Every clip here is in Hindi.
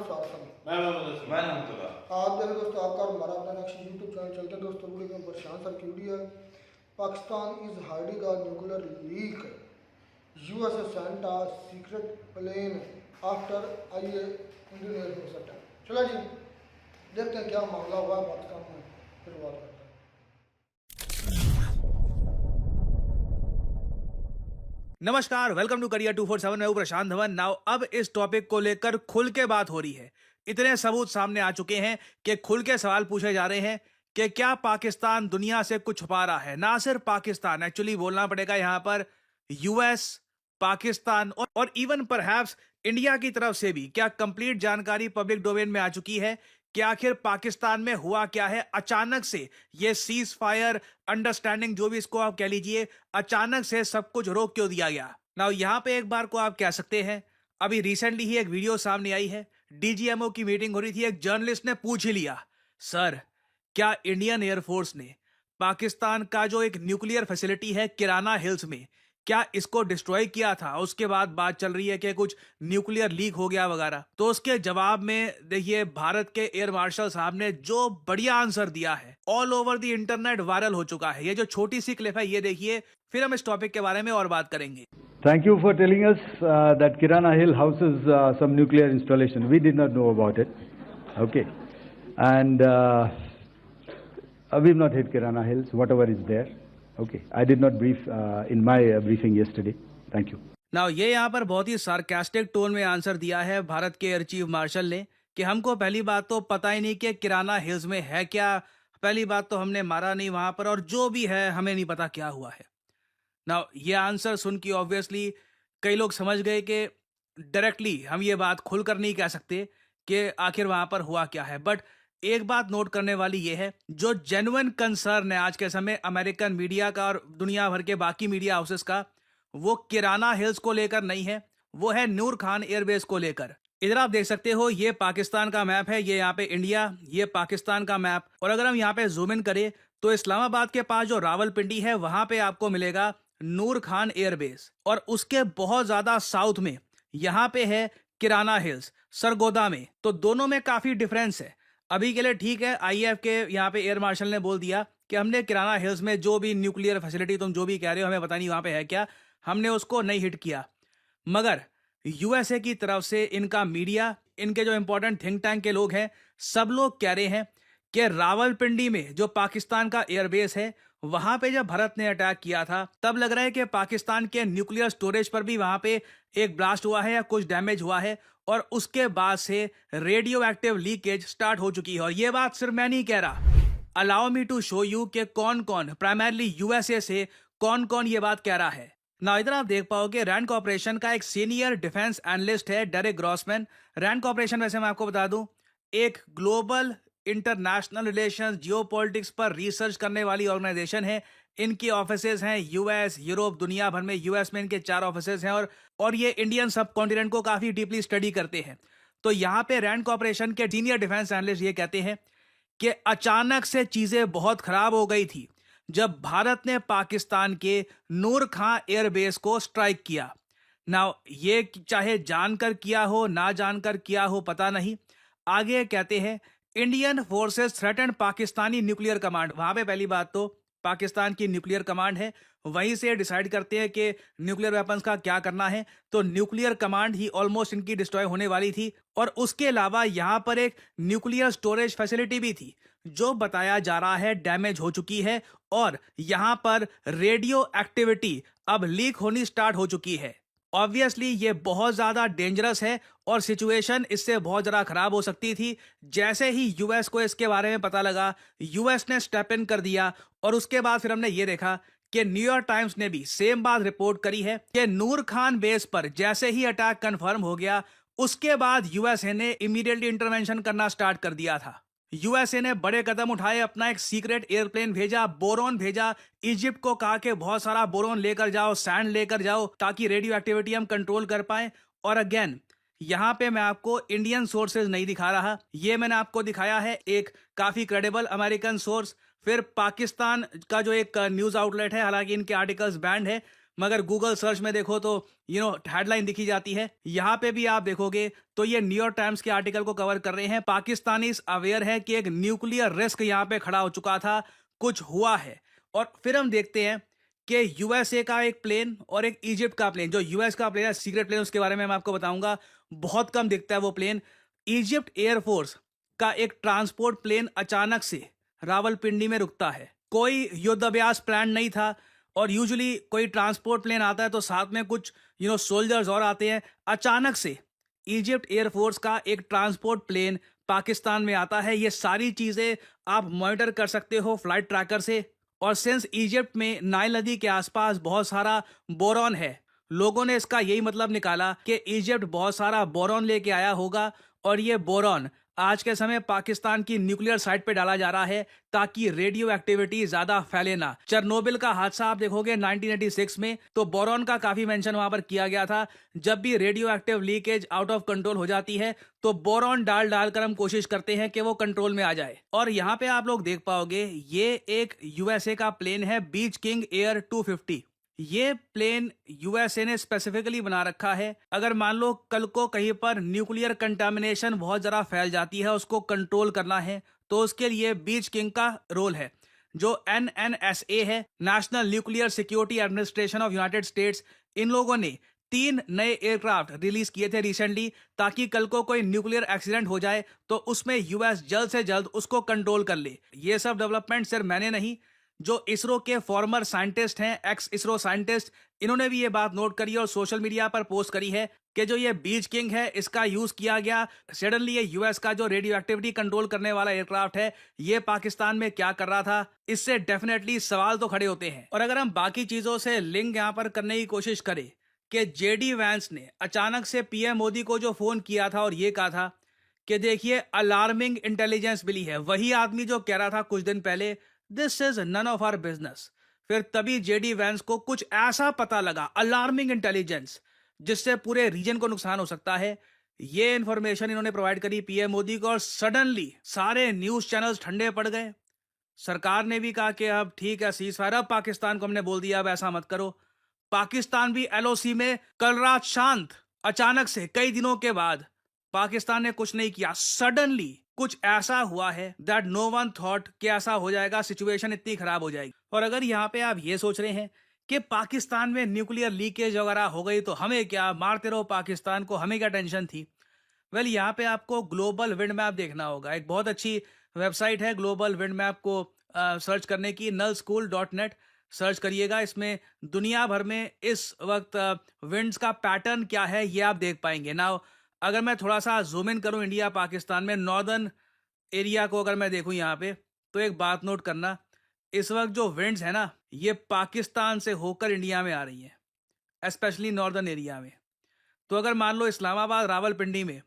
स्वागत मैं आज मेरे दोस्तों आपका और हमारा अपना नेक्स्ट यूट्यूब चैनल चलते हैं दोस्तों वीडियो में परेशान सर की वीडियो है। Pakistan is hiding a nuclear leak, USA sent a secret plane after आईए इंडियन एयरफोर्स अटैक। चलो जी देखते हैं क्या मामला हुआ है पाकिस्तान में, फिर बात करते हैं। नमस्कार, वेलकम टू करियर 247। मैं हूं प्रशांत धवन। नाउ अब इस टॉपिक को लेकर खुल के बात हो रही है। इतने सबूत सामने आ चुके हैं कि खुल के सवाल पूछे जा रहे हैं कि क्या पाकिस्तान दुनिया से कुछ छुपा रहा है। ना सिर्फ पाकिस्तान, एक्चुअली बोलना पड़ेगा यहां पर यूएस, पाकिस्तान और इवन परहैप्स इंडिया की तरफ से भी क्या कंप्लीट जानकारी पब्लिक डोमेन में आ चुकी है कि आखिर पाकिस्तान में हुआ क्या है। अचानक से ये सीज फायर अंडरस्टैंडिंग, जो भी इसको आप कह लीजिए, अचानक से सब कुछ रोक क्यों दिया गया। ना यहां पे एक बार को आप कह सकते हैं, अभी रिसेंटली ही एक वीडियो सामने आई है, डीजीएमओ की मीटिंग हो रही थी। एक जर्नलिस्ट ने पूछ ही लिया, सर क्या इंडियन एयरफोर्स ने पाकिस्तान का जो एक न्यूक्लियर फैसिलिटी है किराना हिल्स में, क्या इसको डिस्ट्रॉय किया था। उसके बाद बात चल रही है कि कुछ न्यूक्लियर लीक हो गया वगैरह। तो उसके जवाब में देखिए भारत के एयर मार्शल साहब ने जो बढ़िया आंसर दिया है, all over the internet viral हो चुका है। ये जो छोटी सी क्लिप है ये देखिए, फिर हम इस टॉपिक के बारे में और बात करेंगे। Thank you for telling us that Kirana Hill houses some nuclear installation. We did not know about it. Okay. And we've not hit Kirana Hills, whatever is there. Okay. I did not brief in my briefing yesterday. Thank you. Now ये यहाँ पर बहुत ही सार्कास्टिक टोन में आंसर दिया है भारत के एयर चीफ मार्शल ने कि हमको पहली बात तो पता ही नहीं कि किराना हिल्स में है क्या। पहली बात तो हमने मारा नहीं वहां पर, और जो भी है हमें नहीं पता क्या हुआ है। नाउ ये आंसर सुन के ऑब्वियसली कई लोग समझ गए कि डायरेक्टली हम ये बात खुलकर नहीं कह सकते कि आखिर वहां पर हुआ क्या है। बट एक बात नोट करने वाली ये है, जो जेन्युइन कंसर्न है आज के समय अमेरिकन मीडिया का और दुनिया भर के बाकी मीडिया हाउसेस का, वो किराना हिल्स को लेकर नहीं है, वो है नूर खान एयरबेस को लेकर। इधर आप देख सकते हो, ये पाकिस्तान का मैप है, ये यहाँ पे इंडिया, ये पाकिस्तान का मैप। और अगर हम यहाँ पे जूम इन करें तो इस्लामाबाद के पास जो रावलपिंडी है वहां पे आपको मिलेगा नूर खान एयरबेस, और उसके बहुत ज्यादा साउथ में यहाँ पे है किराना हिल्स सरगोदा में। तो दोनों में काफी डिफरेंस है। अभी के लिए ठीक है, आईएएफ के यहाँ पे एयर मार्शल ने बोल दिया कि हमने किराना हिल्स में जो भी न्यूक्लियर फैसिलिटी तुम जो भी कह रहे हो हमें पता नहीं वहां पे है क्या, हमने उसको नहीं हिट किया। मगर यूएसए की तरफ से इनका मीडिया, इनके जो इंपॉर्टेंट थिंक टैंक के लोग हैं, सब लोग कह रहे हैं कि रावलपिंडी में जो पाकिस्तान का एयरबेस है वहां पे जब भारत ने अटैक किया था तब लग रहा है कि पाकिस्तान के न्यूक्लियर स्टोरेज पर भी वहां पे एक ब्लास्ट हुआ है या कुछ डैमेज हुआ है, और उसके बाद से रेडियो एक्टिव लीकेज स्टार्ट हो चुकी है। और ये बात सिर्फ मैं नहीं कह रहा, allow me to show you कि कौन कौन प्राइमरली यूएसए से कौन कौन ये बात कह रहा है। ना इधर आप देख पाओगे रैंड कॉर्पोरेशन का एक सीनियर डिफेंस एनालिस्ट है डेरेक ग्रॉसमैन। रैंड कॉर्पोरेशन, वैसे मैं आपको बता दूं, एक ग्लोबल इंटरनेशनल रिलेशंस, जियोपॉलिटिक्स पर रिसर्च करने वाली ऑर्गेनाइजेशन है। इनकी ऑफिसेज हैं यूएस, यूरोप, दुनिया भर में। यूएस में इनके 4 ऑफिसेज हैं और ये इंडियन सब कॉन्टिनेंट को काफी डीपली स्टडी करते हैं। तो यहाँ पे रैंड कॉर्पोरेशन के सीनियर डिफेंस एनालिस्ट ये कहते हैं कि अचानक से चीजें बहुत खराब हो गई थी जब भारत ने पाकिस्तान के नूर खां एयरबेस को स्ट्राइक किया। नाउ ये चाहे जानकर किया हो ना जानकर किया हो पता नहीं। आगे कहते हैं Indian forces threaten Pakistani nuclear command. वहां पे पहली बात तो पाकिस्तान की न्यूक्लियर कमांड है, वहीं से डिसाइड करते हैं कि न्यूक्लियर वेपन्स का क्या करना है। तो न्यूक्लियर कमांड ही ऑलमोस्ट इनकी डिस्ट्रॉय होने वाली थी। और उसके अलावा यहां पर एक न्यूक्लियर स्टोरेज फैसिलिटी भी थी जो बताया जा रहा है डैमेज हो चुकी है, और यहां पर रेडियो एक्टिविटी अब लीक होनी स्टार्ट हो चुकी है। ऑब्वियसली ये बहुत ज्यादा डेंजरस है और सिचुएशन इससे बहुत ज्यादा खराब हो सकती थी। जैसे ही यूएस को इसके बारे में पता लगा, यूएस ने स्टेप इन कर दिया। और उसके बाद फिर हमने ये देखा कि न्यूयॉर्क टाइम्स ने भी सेम बात रिपोर्ट करी है कि नूर खान बेस पर जैसे ही अटैक कंफर्म हो गया, उसके बाद यूएसए ने इमीडिएटली इंटरवेंशन करना स्टार्ट कर दिया था। यूएसए ने बड़े कदम उठाए, अपना एक सीक्रेट एयरप्लेन भेजा, बोरोन भेजा, इजिप्ट को कहा कि बहुत सारा बोरोन लेकर जाओ, सैंड लेकर जाओ, ताकि रेडियो एक्टिविटी हम कंट्रोल कर पाए। और अगेन यहाँ पे मैं आपको इंडियन सोर्सेज नहीं दिखा रहा, ये मैंने आपको दिखाया है एक काफी क्रेडिबल अमेरिकन सोर्स। फिर पाकिस्तान का जो एक न्यूज आउटलेट है, हालांकि इनके आर्टिकल्स बैंड है, मगर गूगल सर्च में देखो तो हेडलाइन दिखी जाती है। यहाँ पे भी आप देखोगे तो ये न्यूयॉर्क टाइम्स के आर्टिकल को कवर कर रहे हैं। पाकिस्तानी अवेयर है कि एक न्यूक्लियर रिस्क यहाँ पे खड़ा हो चुका था, कुछ हुआ है। और फिर हम देखते हैं कि यूएसए का एक प्लेन और एक इजिप्ट का प्लेन, जो यूएस का प्लेन है सीक्रेट प्लेन, उसके बारे में मैं आपको बताऊंगा, बहुत कम दिखता है वो प्लेन। इजिप्ट एयरफोर्स का एक ट्रांसपोर्ट प्लेन अचानक से रावलपिंडी में रुकता है। कोई युद्धाभ्यास प्लान नहीं था, और यूजुअली कोई ट्रांसपोर्ट प्लेन आता है तो साथ में कुछ सोल्जर्स और आते हैं। अचानक से इजिप्ट एयरफोर्स का एक ट्रांसपोर्ट प्लेन पाकिस्तान में आता है। ये सारी चीजें आप मॉनिटर कर सकते हो फ्लाइट ट्रैकर से। और सिंस इजिप्ट में नाइल नदी के आसपास बहुत सारा बोरॉन है, लोगों ने इसका यही मतलब निकाला कि इजिप्ट बहुत सारा बोरॉन लेके आया होगा, और ये बोरॉन आज के समय पाकिस्तान की न्यूक्लियर साइट पे डाला जा रहा है ताकि रेडियो एक्टिविटी ज्यादा फैले ना। चेरनोबिल का हादसा आप देखोगे 1986 में, तो बोरॉन का काफी मेंशन वहां पर किया गया था। जब भी radio active leakage out of control हो जाती है तो बोरॉन डालकर हम कोशिश करते हैं कि वो कंट्रोल में आ जाए। और यहाँ पे आप लोग देख पाओगे ये एक यूएसए का प्लेन है, बीच किंग एयर 250। ये प्लेन यूएसए ने स्पेसिफिकली बना रखा है। अगर मान लो कल को कहीं पर न्यूक्लियर कंटामिनेशन बहुत ज़्यादा फैल जाती है, उसको कंट्रोल करना है, तो उसके लिए बीच किंग का रोल है। जो NNSA है, National Nuclear Security Administration of United States, इन लोगों ने 3 नए एयरक्राफ्ट रिलीज किए थे रिसेंटली, ताकि कल को कोई न्यूक्लियर एक्सीडेंट हो जाए तो उसमें यूएस जल्द से जल्द उसको कंट्रोल कर ले। ये सब डेवलपमेंट सिर्फ मैंने नहीं, जो इसरो के फॉर्मर साइंटिस्ट हैं, एक्स इसरो साइंटिस्ट, इन्होंने भी ये बात नोट करी और सोशल मीडिया पर पोस्ट करी है कि जो ये बीच किंग है, इसका यूज किया गया सडनली। ये यूएस का जो रेडियो एक्टिविटी कंट्रोल करने वाला एयरक्राफ्ट है, ये पाकिस्तान में क्या कर रहा था, इससे डेफिनेटली सवाल तो खड़े होते हैं। और अगर हम बाकी चीजों से लिंक यहाँ पर करने की कोशिश करें कि जेडी वैंस ने अचानक से पीएम मोदी को जो फोन किया था और ये कहा था कि देखिए अलार्मिंग इंटेलिजेंस मिली है, वही आदमी जो कह रहा था कुछ दिन पहले this is none of our business. फिर तभी जेडी वैंस को कुछ ऐसा पता लगा, अलार्मिंग इंटेलिजेंस, जिससे पूरे रीजन को नुकसान हो सकता है। ये इंफॉर्मेशन इन्होंने प्रोवाइड करी पीएम मोदी को, और सडनली सारे न्यूज चैनल्स ठंडे पड़ गए। सरकार ने भी कहा कि अब ठीक है, सीज फायर, अब पाकिस्तान को हमने बोल दिया अब ऐसा मत करो। पाकिस्तान भी एलओसी में कल रात शांत। अचानक से कई दिनों के बाद पाकिस्तान ने कुछ नहीं किया, सडनली कुछ ऐसा हुआ है दैट नो वन थॉट कि ऐसा हो जाएगा, सिचुएशन इतनी खराब हो जाएगी। और अगर यहाँ पे आप ये सोच रहे हैं कि पाकिस्तान में न्यूक्लियर लीकेज वगैरह हो गई तो हमें क्या, मारते रहो पाकिस्तान को, हमें क्या टेंशन थी। वेल, यहाँ पे आपको ग्लोबल विंड मैप देखना होगा। एक बहुत अच्छी वेबसाइट है ग्लोबल विंड मैप को सर्च करने की, nullschool.net सर्च करिएगा। इसमें दुनिया भर में इस वक्त विंड्स का पैटर्न क्या है ये आप देख पाएंगे। नाउ अगर मैं थोड़ा सा जूम इन करूं इंडिया पाकिस्तान में, नॉर्दर्न एरिया को अगर मैं देखूं यहाँ पे, तो एक बात नोट करना, इस वक्त जो विंड्स है ना, ये पाकिस्तान से होकर इंडिया में आ रही है, स्पेशली नॉर्दर्न एरिया में। तो अगर मान लो इस्लामाबाद रावलपिंडी में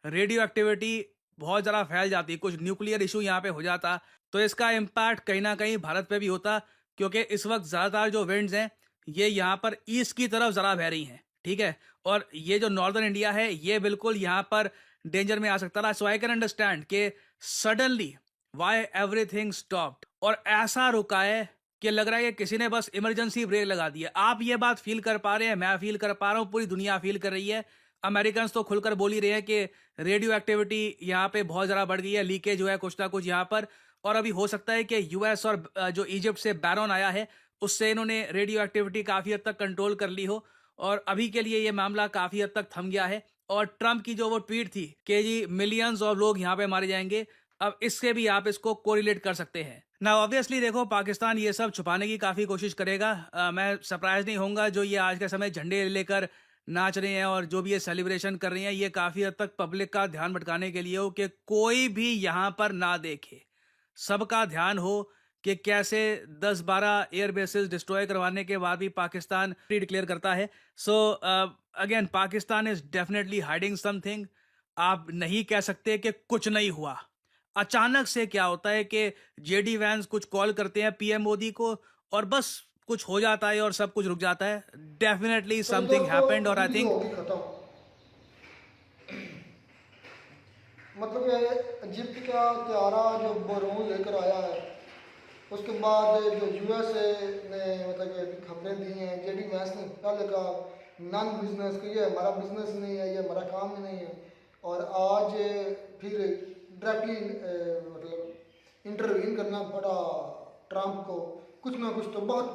रेडियो एक्टिविटी बहुत ज़्यादा फैल जाती, कुछ न्यूक्लियर इशू यहाँ पे हो जाता, तो इसका इम्पैक्ट कहीं ना कहीं भारत पे भी होता, क्योंकि इस वक्त ज़्यादातर जो विंड्स हैं ये यहाँ पर ईस्ट की तरफ ज़रा बह रही हैं, ठीक है। और ये जो नॉर्दर्न इंडिया है ये बिल्कुल यहाँ पर डेंजर में आ सकता था। सो आई कैन अंडरस्टैंड कि सडनली व्हाई एवरीथिंग स्टॉप्ड, और ऐसा रुका है कि लग रहा है कि किसी ने बस इमरजेंसी ब्रेक लगा दिया। आप ये बात फील कर पा रहे हैं, मैं फील कर पा रहा हूँ, पूरी दुनिया फील कर रही है। अमेरिकन तो खुलकर बोल ही रहे हैं कि रेडियो एक्टिविटी यहाँ पे बहुत ज़्यादा बढ़ गई है, लीकेज हुआ है कुछ ना कुछ यहाँ पर। और अभी हो सकता है कि यूएस और जो इजिप्ट से बैरॉन आया है उससे इन्होंने रेडियो एक्टिविटी काफ़ी हद तक कंट्रोल कर ली हो, और अभी के लिए ये मामला काफ़ी हद तक थम गया है। और ट्रंप की जो वो ट्वीट थी कि जी मिलियंस ऑफ लोग यहाँ पे मारे जाएंगे, अब इससे भी आप इसको कोरिलेट कर सकते हैं ना। ऑब्वियसली देखो, पाकिस्तान ये सब छुपाने की काफ़ी कोशिश करेगा। मैं सरप्राइज नहीं होऊंगा जो ये आज के समय झंडे लेकर नाच रहे हैं और जो भी ये सेलिब्रेशन कर रहे हैं, ये काफ़ी हद तक पब्लिक का ध्यान भटकाने के लिए हो कि कोई भी यहाँ पर ना देखे। सबका ध्यान हो कि कैसे 10-12 एयर बेसिस डिस्ट्रॉय करवाने के बाद भी पाकिस्तान फ्री डिक्लेयर करता है। So again, Pakistan is definitely hiding something. आप नहीं कह सकते कि कुछ नहीं हुआ। अचानक से क्या होता है कि जेडी वैंस कुछ कॉल करते हैं पीएम मोदी को और बस कुछ हो जाता है और सब कुछ रुक जाता है। डेफिनेटली समथिंग हैपेंड, और आई थिंक मतलब ये इजिप्ट का त्यारा जो बरूद लेकर आया है, उसके बाद जो यूएसए ने मतलब कि खबरें दी हैं, जेडी वैंस ने पहले कहा नॉन बिजनेस कि ये हमारा बिजनेस नहीं है, ये हमारा काम ही नहीं है, और आज फिर डायरेक्टली मतलब इंटरवीन करना पड़ा ट्रंप को। कुछ ना कुछ तो बहुत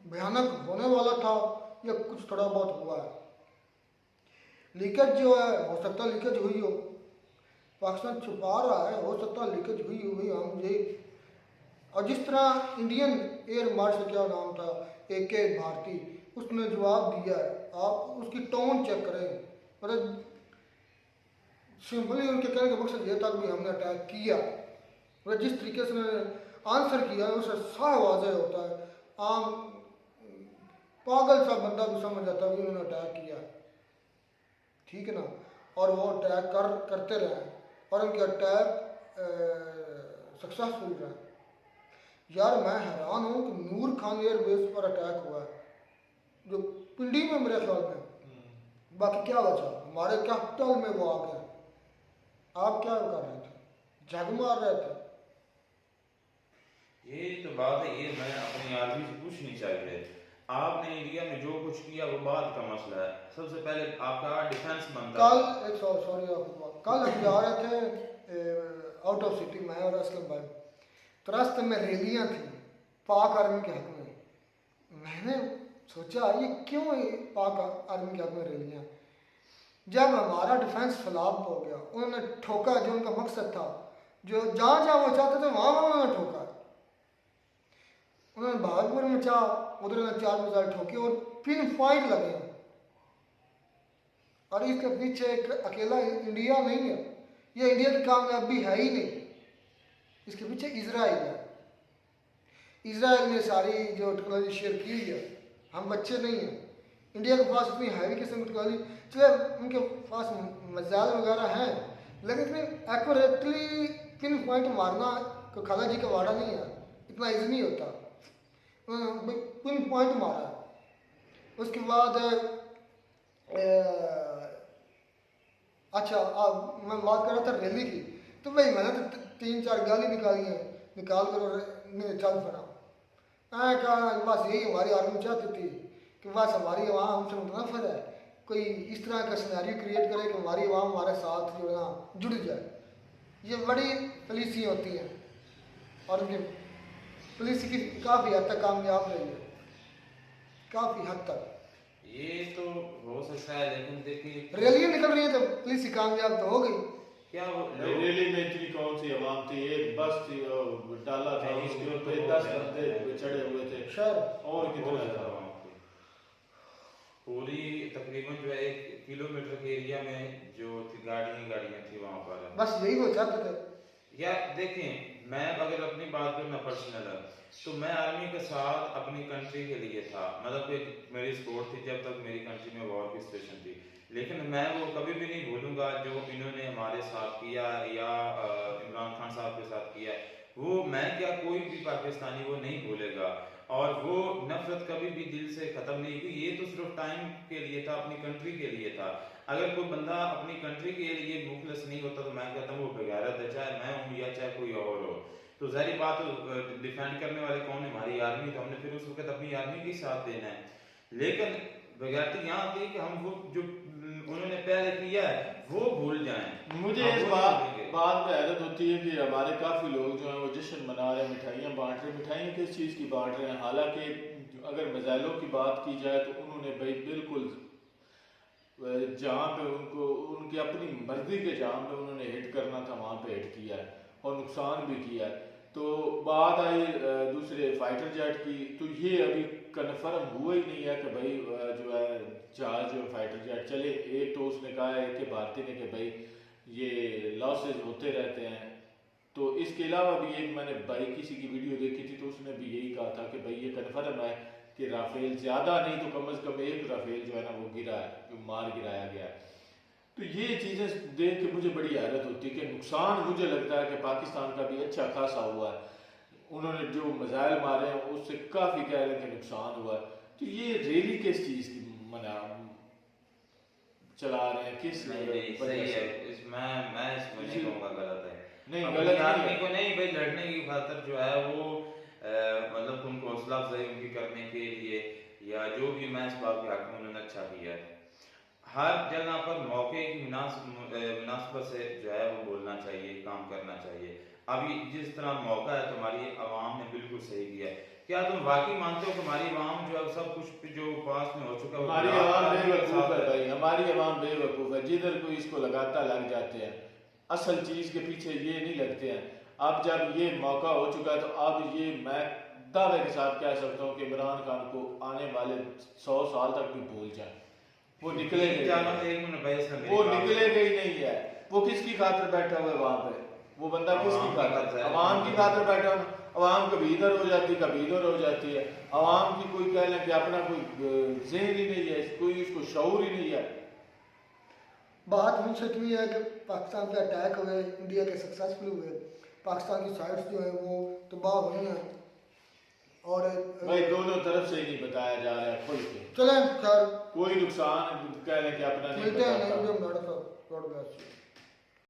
भयानक होने वाला था, या कुछ थोड़ा बहुत हुआ है। लीकेज जो है, हो सकता है लीकेज हुई हो, पाकिस्तान छुपा रहा है, हो सकता है लीकेज हुई हम यही। और जिस तरह इंडियन एयर मार्शल, क्या नाम था, AK भारती, उसने जवाब दिया है, आप उसकी टोन चेक करें, मतलब सिंपली उनके कहने का मकसद ये था कि हमने अटैक किया, मतलब जिस तरीके से उन्होंने आंसर किया उससे साफ वाज़ेह होता है, आम पागल सा बंदा भी समझ जाता है कि उन्होंने अटैक किया, ठीक है ना। और वो अटैक करते रहे, और उनके अटैक सक्सेसफुल रहे। यार मैं हैरान हूँ कि नूर खान एयरबेस पर अटैक हुआ है, जो पिंडी में मेरे ख्याल में, बाकी क्या बचा, हमारे कैपिटल में वो आ गया। आप क्या कर रहे थे, जग मार रहे थे। ये तो बात है, ये मैं अपनी आदमी से पूछ नहीं चाहिए। आपने इंडिया में जो कुछ किया वो बात का मसला है। सबसे पहले आपका डिफेंस बनता कल एक सॉरी कल हम जा रहे थे आउट ऑफ सिटी, मैं और असलम भाई, तो रास्ते में रैलियाँ थी पाक आर्मी के हक में। मैंने सोचा ये क्यों पाक आर्मी के हक में रैलियाँ। जब हमारा डिफेंस फ्लॉप हो गया, उन्होंने ठोका जो उनका मकसद था, जो जहाँ जहाँ वो चाहते थे वहाँ वहाँ उन्होंने ठोका। उन्होंने भागलपुर में चाह, उधर उन्होंने 4 मिसाइल ठोके और पिन पॉइंट लगे। और इसके पीछे एक अकेला इंडिया नहीं है, ये इंडिया की कामयाबी है ही नहीं, इसके पीछे इजराइल है। इजराइल ने सारी जो टेक्नोलॉजी शेयर की है, हम बच्चे नहीं हैं। इंडिया के पास इतनी हैवी किस्म की टेक्नोलॉजी, चले उनके पास मिसाइल वगैरह हैं, लेकिन इतनी एक्यूरेटली पिन पॉइंट मारना कोई खाला जी का वाड़ा नहीं है, इतना ईजी नहीं होता। पिन पॉइंट मारा। उसके बाद अच्छा मैं बात कर रहा था रैली की, तो भाई मैंने तो 3-4 गाली निकाली हैं, निकाल कर चल पड़ा। मैं कहा बस यही हमारी आर्मी चाहती थी कि बस हमारी आवाम हमसे मुतनफर है, कोई इस तरह का सिनेरियो क्रिएट करे कि हमारी आवाम हमारे साथ जो है ना जुड़ जाए। ये बड़ी पॉलिसी होती हैं, और उनकी पॉलिसी की काफ़ी हद तक कामयाब रही है, काफ़ी हद तक। ये तो हो सकता है, लेकिन देखिए रैलियाँ निकल रही है तो पॉलिसी कामयाब तो हो गई। क्या वो रैली में इतनी कौन सी आवाम थी, एक बस थी और डाला था, उसके ऊपर 10 बंदे चढ़े हुए थे, सर और कितना था। पूरी तकरीबन जो है 1 किलोमीटर के एरिया में जो थी गाड़ियाँ थी वहाँ पर। बस यही वो चाहते थे। या देखें, मैं अगर अपनी बात करूँ ना पर्सनल, तो मैं आर्मी के साथ अपनी कंट्री के लिए था, मतलब कि मेरी सपोर्ट थी जब तक मेरी कंट्री में वॉर की सिचुएशन थी। लेकिन मैं वो कभी भी नहीं भूलूंगा जो इन्होंने हमारे साथ किया या इमरान खान साहब के साथ किया। वो मैं क्या, कोई भी पाकिस्तानी वो नहीं भूलेगा, और वो नफरत कभी भी दिल से ख़त्म नहीं हुई। ये तो सिर्फ टाइम के लिए था, अपनी कंट्री के लिए था। अगर कोई बंदा अपनी कंट्री के लिए मुखलस नहीं होता तो मैं कहता हूँ वो बेगैरत है, चाहे मैं हूँ या चाहे कोई और हो। तो ज़ाहिर बात, डिफेंड करने वाले कौन है, हमारी आर्मी, तो हमने फिर उस वक्त अपनी आर्मी के साथ देना है। लेकिन बेगैरती यहाँ आती है कि हम वो जो उन्होंने पहले किया है वो भूल जाएं। मुझे इस बात में हैरत होती है कि हमारे काफ़ी लोग जो हैं वो जश्न मना रहे हैं, मिठाइयाँ बांट रहे हैं। मिठाइयाँ किस चीज़ की बांट रहे हैं? हालांकि अगर मिसाइलों की बात की जाए तो उन्होंने भाई बिल्कुल जहाँ पे उनको उनकी अपनी मर्जी के जहाँ पे उन्होंने हिट करना था वहाँ पे हिट किया है, और नुकसान भी किया है। तो बात आई दूसरे फाइटर जेट की, तो ये अभी कन्फर्म हुआ ही नहीं है कि भाई जो है जहाज जो फाइटर जेट चले। एक तो उसने कहा है कि भारती ने कि भाई ये लॉसेज होते रहते हैं। तो इसके अलावा भी एक मैंने भाई किसी की वीडियो देखी थी, तो उसने भी यही कहा था कि भाई ये कन्फर्म है कि राफेल ज़्यादा नहीं तो कम से कम एक राफेल जो है ना वो गिरा है, जो मार गिराया गया है। तो ये चीज़ें देख के मुझे बड़ी हैरत होती है कि नुकसान मुझे लगता है कि पाकिस्तान का भी अच्छा खासा हुआ है। उन्होंने जो मिसाइल मारे हैं उससे काफ़ी कह रहे हैं कि नुकसान हुआ है। तो ये रैली किस चीज़ की मना चला रहे हैं, किस सही है। मैं इसमें नहीं कहूँगा गलत है। नहीं गलत आदमी को नहीं भाई, लड़ने की खातर जो है वो मतलब उनको हौसला अफजाई उनकी करने के लिए या जो भी मैं इस बात के हक में उन्होंने अच्छा किया है। हर जगह पर मौके की मुनासबत से जो है वो बोलना चाहिए, काम करना चाहिए। अभी जिस तरह मौका है तुम्हारी आवाम ने बिल्कुल सही किया है। क्या तुम वाकई मानते हो कि हमारी आवाम जो है सब कुछ जो पास में हो चुका है? हमारी आवाम बेवकूफ़ है भाई, हमारी आवाम बेवकूफ़ है। जिधर कोई इसको लगाता लग जाते हैं, असल चीज़ के पीछे ये नहीं लगते हैं। अब जब ये मौका हो चुका है तो अब ये मैं दावे के साथ कह सकता हूँ कि इमरान खान को आने वाले 100 साल तक भी भूल जाए, वो निकलेगा, वो निकलेगा ही नहीं है। वो किसकी खातिर बैठा हुआ है वहाँ पे? वो बंदा किसकी खातिर? अवाम की खातिर बैठा हुआ। अवाम कभी इधर हो जाती, कभी इधर हो जाती है। अवाम की कोई कह लें कि अपना कोई ज़हन ही नहीं है, कोई उसको शऊर ही नहीं है। बात हम सच में है कि पाकिस्तान पे अटैक हुए, इंडिया के सक्सेसफुल हुए, पाकिस्तान की साइड्स जो है वो तबाह हुई हैं और भाई दोनों तरफ से ही नहीं बताया जा रहा है खुल के। चलें खैर कोई नुकसान कह लें कि अपना नहीं मिलते हैं बताता। नए वीडियो में। God bless you.